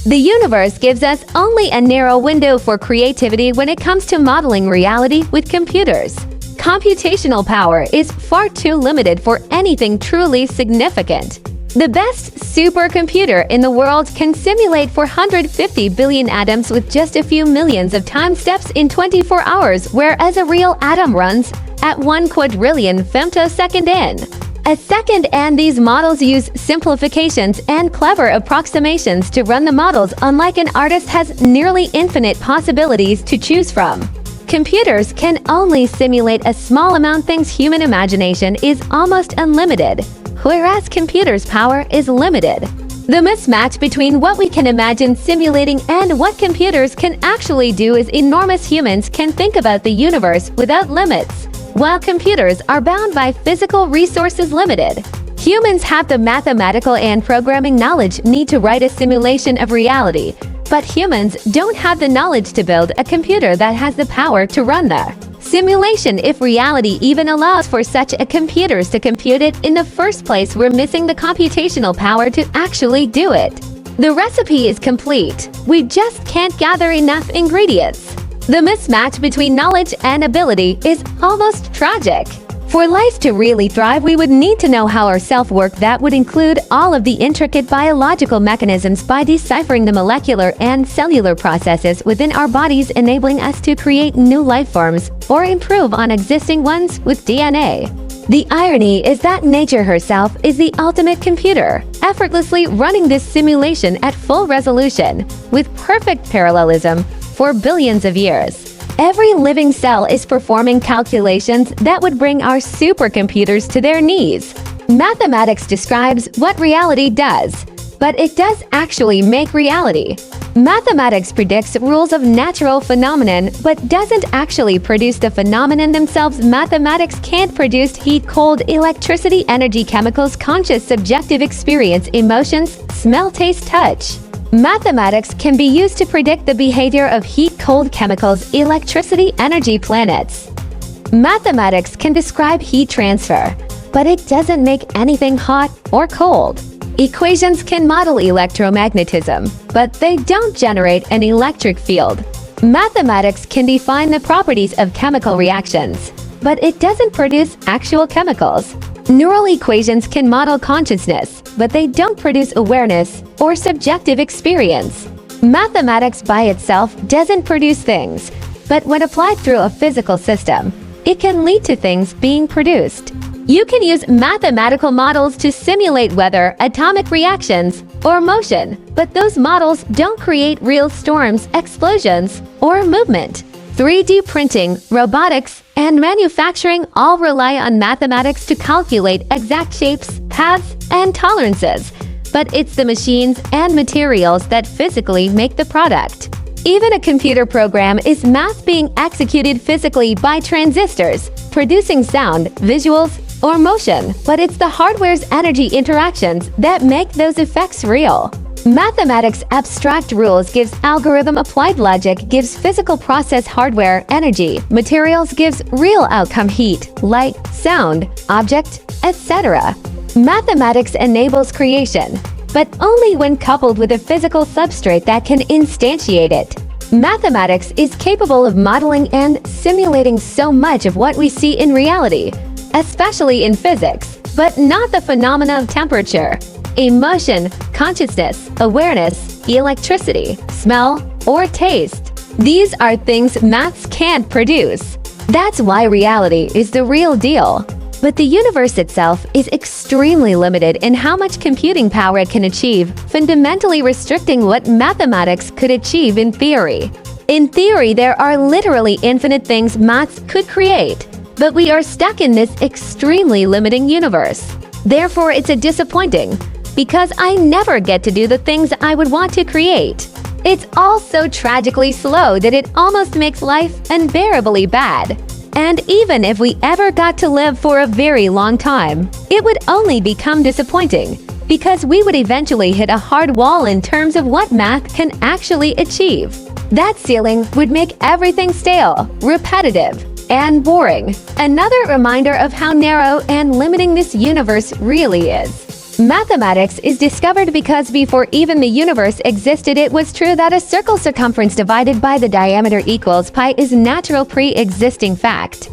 The universe gives us only a narrow window for creativity when it comes to modeling reality with computers. Computational power is far too limited for anything truly significant. The best supercomputer in the world can simulate 450 billion atoms with just a few millions of time steps in 24 hours, whereas a real atom runs at 1 quadrillion femtosecond in a second, and these models use simplifications and clever approximations to run the models, unlike an artist has nearly infinite possibilities to choose from. Computers can only simulate a small amount, things human imagination is almost unlimited, whereas computers' power is limited. The mismatch between what we can imagine simulating and what computers can actually do is enormous. Humans can think about the universe without limits, while computers are bound by physical resources limited. Humans have the mathematical and programming knowledge needed to write a simulation of reality, but humans don't have the knowledge to build a computer that has the power to run the simulation. If reality even allows for such a computers to compute it in the first place, we're missing the computational power to actually do it. The recipe is complete. We just can't gather enough ingredients. The mismatch between knowledge and ability is almost tragic. For life to really thrive, we would need to know how our self work. That would include all of the intricate biological mechanisms by deciphering the molecular and cellular processes within our bodies, enabling us to create new life forms or improve on existing ones with DNA. The irony is that nature herself is the ultimate computer, effortlessly running this simulation at full resolution with perfect parallelism for billions of years. Every living cell is performing calculations that would bring our supercomputers to their knees. Mathematics describes what reality does, but it does actually make reality. Mathematics predicts rules of natural phenomenon, but doesn't actually produce the phenomenon themselves. Mathematics can't produce heat, cold, electricity, energy, chemicals, conscious, subjective experience, emotions, smell, taste, touch. Mathematics can be used to predict the behavior of heat, cold, chemicals, electricity, energy, planets. Mathematics can describe heat transfer, but it doesn't make anything hot or cold. Equations can model electromagnetism, but they don't generate an electric field. Mathematics can define the properties of chemical reactions, but it doesn't produce actual chemicals. Neural equations can model consciousness, but they don't produce awareness or subjective experience. Mathematics by itself doesn't produce things, but when applied through a physical system, it can lead to things being produced. You can use mathematical models to simulate weather, atomic reactions, or motion, but those models don't create real storms, explosions, or movement. 3D printing, robotics, and manufacturing all rely on mathematics to calculate exact shapes, paths, and tolerances, but it's the machines and materials that physically make the product. Even a computer program is math being executed physically by transistors, producing sound, visuals, or motion, but it's the hardware's energy interactions that make those effects real. Mathematics abstract rules gives algorithm, applied logic gives physical process hardware energy, materials gives real outcome heat, light, sound, object, etc. Mathematics enables creation, but only when coupled with a physical substrate that can instantiate it. Mathematics is capable of modeling and simulating so much of what we see in reality, especially in physics, but not the phenomena of temperature, emotion, consciousness, awareness, electricity, smell, or taste. These are things maths can't produce. That's why reality is the real deal. But the universe itself is extremely limited in how much computing power it can achieve, fundamentally restricting what mathematics could achieve in theory. In theory, there are literally infinite things maths could create, but we are stuck in this extremely limiting universe. Therefore, it's disappointing, because I never get to do the things I would want to create. It's all so tragically slow that it almost makes life unbearably bad. And even if we ever got to live for a very long time, it would only become disappointing, because we would eventually hit a hard wall in terms of what math can actually achieve. That ceiling would make everything stale, repetitive, and boring. Another reminder of how narrow and limiting this universe really is. Mathematics is discovered because before even the universe existed, it was true that a circle circumference divided by the diameter equals pi is natural pre-existing fact.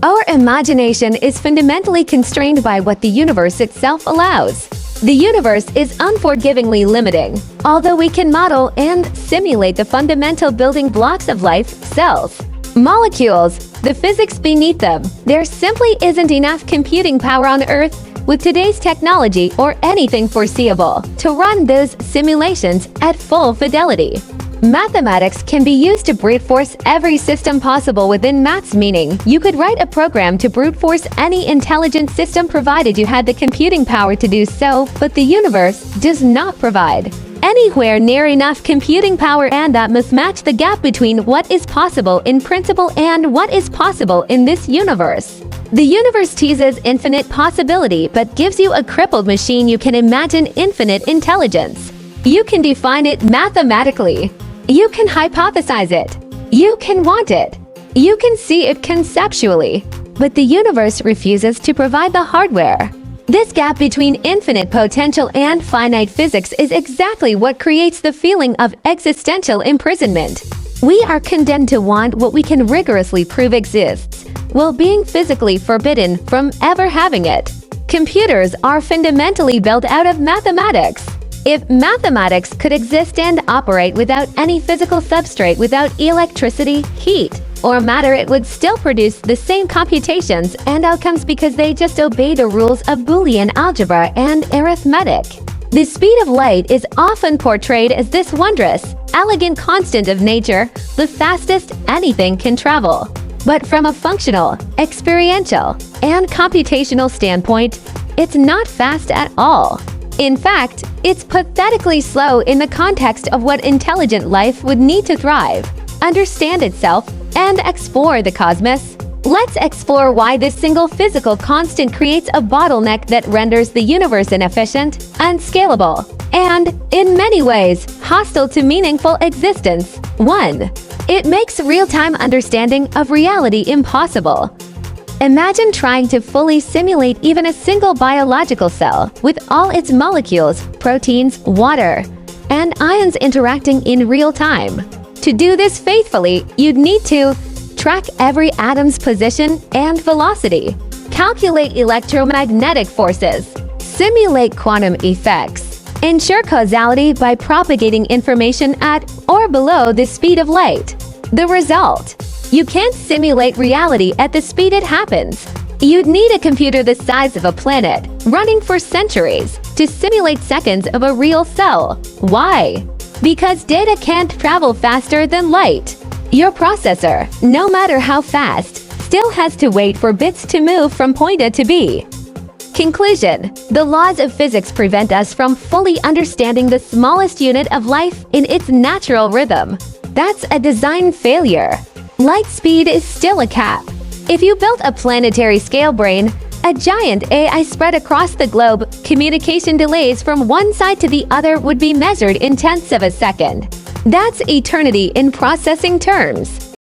Our imagination is fundamentally constrained by what the universe itself allows. The universe is unforgivingly limiting. Although we can model and simulate the fundamental building blocks of life, cells, molecules, the physics beneath them, there simply isn't enough computing power on Earth with today's technology or anything foreseeable to run those simulations at full fidelity. Mathematics can be used to brute force every system possible within maths, meaning you could write a program to brute force any intelligent system provided you had the computing power to do so, but the universe does not provide anywhere near enough computing power, and that must match the gap between what is possible in principle and what is possible in this universe. The universe teases infinite possibility but gives you a crippled machine. You can imagine infinite intelligence. You can define it mathematically. You can hypothesize it. You can want it. You can see it conceptually. But the universe refuses to provide the hardware. This gap between infinite potential and finite physics is exactly what creates the feeling of existential imprisonment. We are condemned to want what we can rigorously prove exists, while being physically forbidden from ever having it. Computers are fundamentally built out of mathematics. If mathematics could exist and operate without any physical substrate, without electricity, heat, or matter, it would still produce the same computations and outcomes because they just obey the rules of Boolean algebra and arithmetic. The speed of light is often portrayed as this wondrous, elegant constant of nature, the fastest anything can travel. But from a functional, experiential, and computational standpoint, it's not fast at all. In fact, it's pathetically slow in the context of what intelligent life would need to thrive, understand itself, and explore the cosmos. Let's explore why this single physical constant creates a bottleneck that renders the universe inefficient, unscalable, and, in many ways, hostile to meaningful existence. 1. It makes real-time understanding of reality impossible. Imagine trying to fully simulate even a single biological cell with all its molecules, proteins, water, and ions interacting in real time. To do this faithfully, you'd need to track every atom's position and velocity, calculate electromagnetic forces, simulate quantum effects, ensure causality by propagating information at or below the speed of light. The result: you can't simulate reality at the speed it happens. You'd need a computer the size of a planet, running for centuries, to simulate seconds of a real cell. Why? Because data can't travel faster than light. Your processor, no matter how fast, still has to wait for bits to move from point A to B. Conclusion: the laws of physics prevent us from fully understanding the smallest unit of life in its natural rhythm. That's a design failure. Light speed is still a cap. If you built a planetary scale brain, a giant AI spread across the globe, communication delays from one side to the other would be measured in tenths of a second. That's eternity in processing terms.